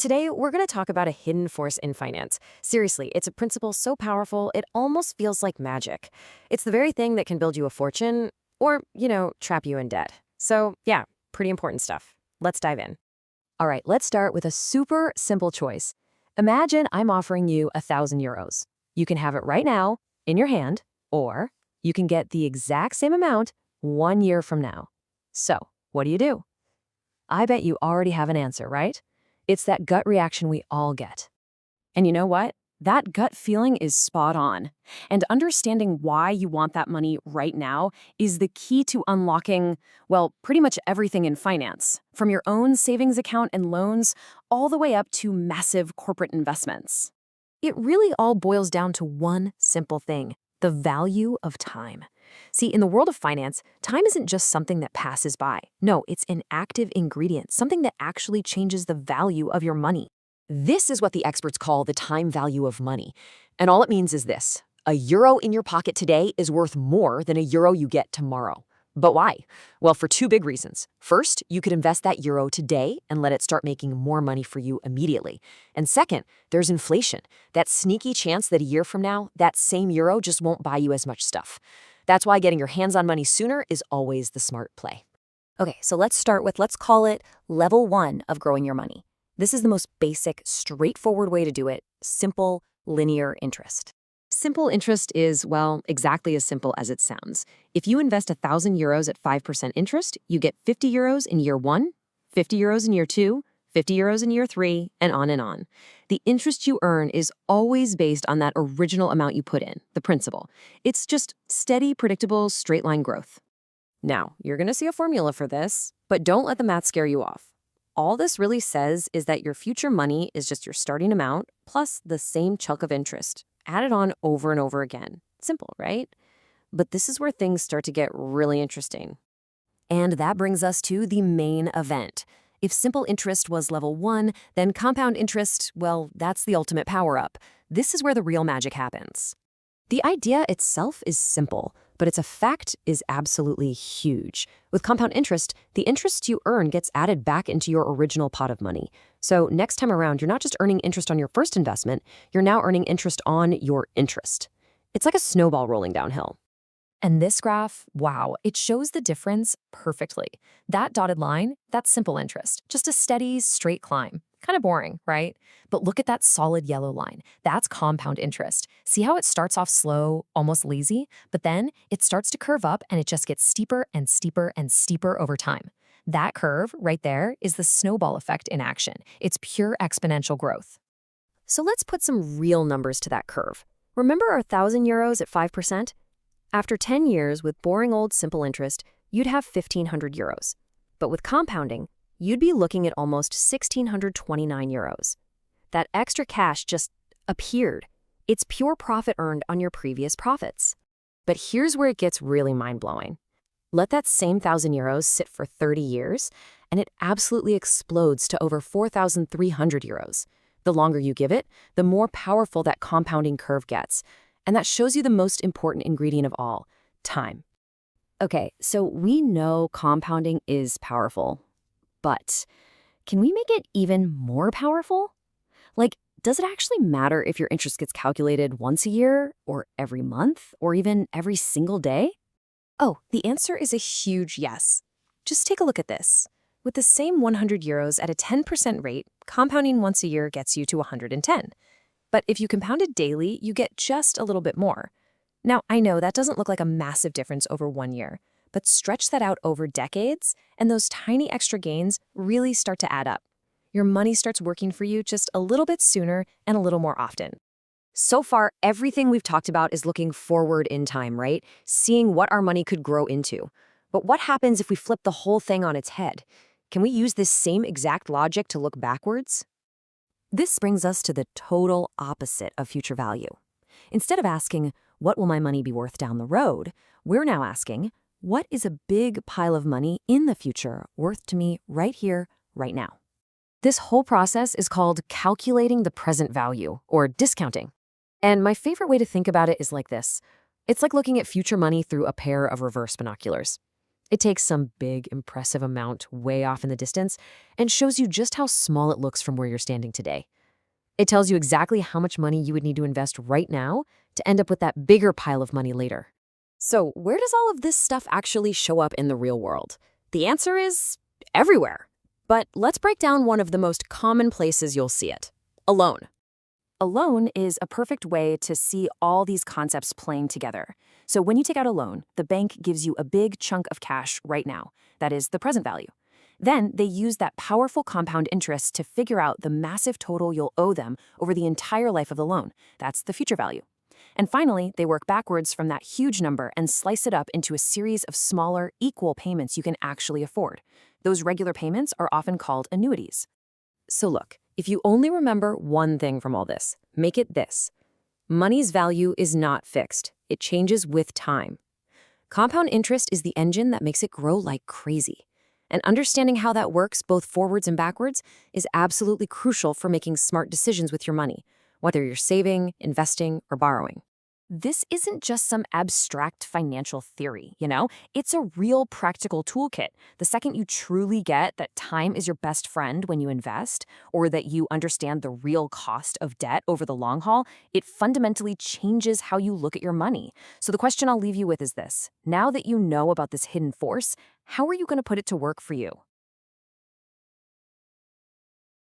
Today, we're going to talk about a hidden force in finance. Seriously, it's a principle so powerful, it almost feels like magic. It's the very thing that can build you a fortune or, trap you in debt. So, yeah, pretty important stuff. Let's dive in. All right, let's start with a super simple choice. Imagine I'm offering you €1,000. You can have it right now in your hand, or you can get the exact same amount 1 year from now. So, what do? I bet you already have an answer, right? It's that gut reaction we all get. And you know what? That gut feeling is spot on. And understanding why you want that money right now is the key to unlocking, well, pretty much everything in finance, from your own savings account and loans all the way up to massive corporate investments. It really all boils down to one simple thing: the value of time. See, in the world of finance, time isn't just something that passes by. No, it's an active ingredient, something that actually changes the value of your money. This is what the experts call the time value of money. And all it means is this: a euro in your pocket today is worth more than a euro you get tomorrow. But why? Well, for two big reasons. First, you could invest that euro today and let it start making more money for you immediately. And second, there's inflation, that sneaky chance that a year from now, that same euro just won't buy you as much stuff. That's why getting your hands on money sooner is always the smart play. Okay, so let's start with, let's call it level 1 of growing your money. This is the most basic, straightforward way to do it: simple, linear interest. Simple interest is, well, exactly as simple as it sounds. If you invest €1,000 at 5% interest, you get €50 in year 1, €50 in year 2, €50 in year 3, and on and on. The interest you earn is always based on that original amount you put in, the principal. It's just steady, predictable, straight-line growth. Now, you're going to see a formula for this, but don't let the math scare you off. All this really says is that your future money is just your starting amount plus the same chunk of interest, added on over and over again. Simple, right? But this is where things start to get really interesting. And that brings us to the main event. If simple interest was level 1, then compound interest, well, that's the ultimate power-up. This is where the real magic happens. The idea itself is simple, but its effect is absolutely huge. With compound interest, the interest you earn gets added back into your original pot of money. So next time around, you're not just earning interest on your first investment, you're now earning interest on your interest. It's like a snowball rolling downhill. And this graph, wow, it shows the difference perfectly. That dotted line, that's simple interest, just a steady, straight climb. Kind of boring, right? But look at that solid yellow line. That's compound interest. See how it starts off slow, almost lazy, but then it starts to curve up and it just gets steeper and steeper and steeper over time. That curve right there is the snowball effect in action. It's pure exponential growth. So let's put some real numbers to that curve. Remember our €1,000 at 5%? After 10 years with boring old simple interest, you'd have €1,500. But with compounding, you'd be looking at almost €1,629. That extra cash just appeared. It's pure profit earned on your previous profits. But here's where it gets really mind-blowing. Let that same €1,000 sit for 30 years, and it absolutely explodes to over €4,300. The longer you give it, the more powerful that compounding curve gets. And that shows you the most important ingredient of all: time. Okay, so we know compounding is powerful. But can we make it even more powerful? Like, does it actually matter if your interest gets calculated once a year, or every month, or even every single day? Oh, the answer is a huge yes. Just take a look at this. With the same €100 at a 10% rate, compounding once a year gets you to 110. But if you compound it daily, you get just a little bit more. Now, I know that doesn't look like a massive difference over 1 year, but stretch that out over decades, and those tiny extra gains really start to add up. Your money starts working for you just a little bit sooner and a little more often. So far, everything we've talked about is looking forward in time, right? Seeing what our money could grow into. But what happens if we flip the whole thing on its head? Can we use this same exact logic to look backwards? This brings us to the total opposite of future value. Instead of asking, what will my money be worth down the road, we're now asking, what is a big pile of money in the future worth to me right here, right now? This whole process is called calculating the present value, or discounting. And my favorite way to think about it is like this. It's like looking at future money through a pair of reverse binoculars. It takes some big, impressive amount way off in the distance and shows you just how small it looks from where you're standing today. It tells you exactly how much money you would need to invest right now to end up with that bigger pile of money later. So, where does all of this stuff actually show up in the real world? The answer is everywhere. But let's break down one of the most common places you'll see it: a loan. A loan is a perfect way to see all these concepts playing together. So when you take out a loan, the bank gives you a big chunk of cash right now. That is the present value. Then they use that powerful compound interest to figure out the massive total you'll owe them over the entire life of the loan. That's the future value. And finally, they work backwards from that huge number and slice it up into a series of smaller, equal payments you can actually afford. Those regular payments are often called annuities. So look, if you only remember one thing from all this, make it this: money's value is not fixed. It changes with time. Compound interest is the engine that makes it grow like crazy. And understanding how that works both forwards and backwards is absolutely crucial for making smart decisions with your money, whether you're saving, investing, or borrowing. This isn't just some abstract financial theory, you know? It's a real practical toolkit. The second you truly get that time is your best friend when you invest, or that you understand the real cost of debt over the long haul, it fundamentally changes how you look at your money. So the question I'll leave you with is this: now that you know about this hidden force, how are you going to put it to work for you?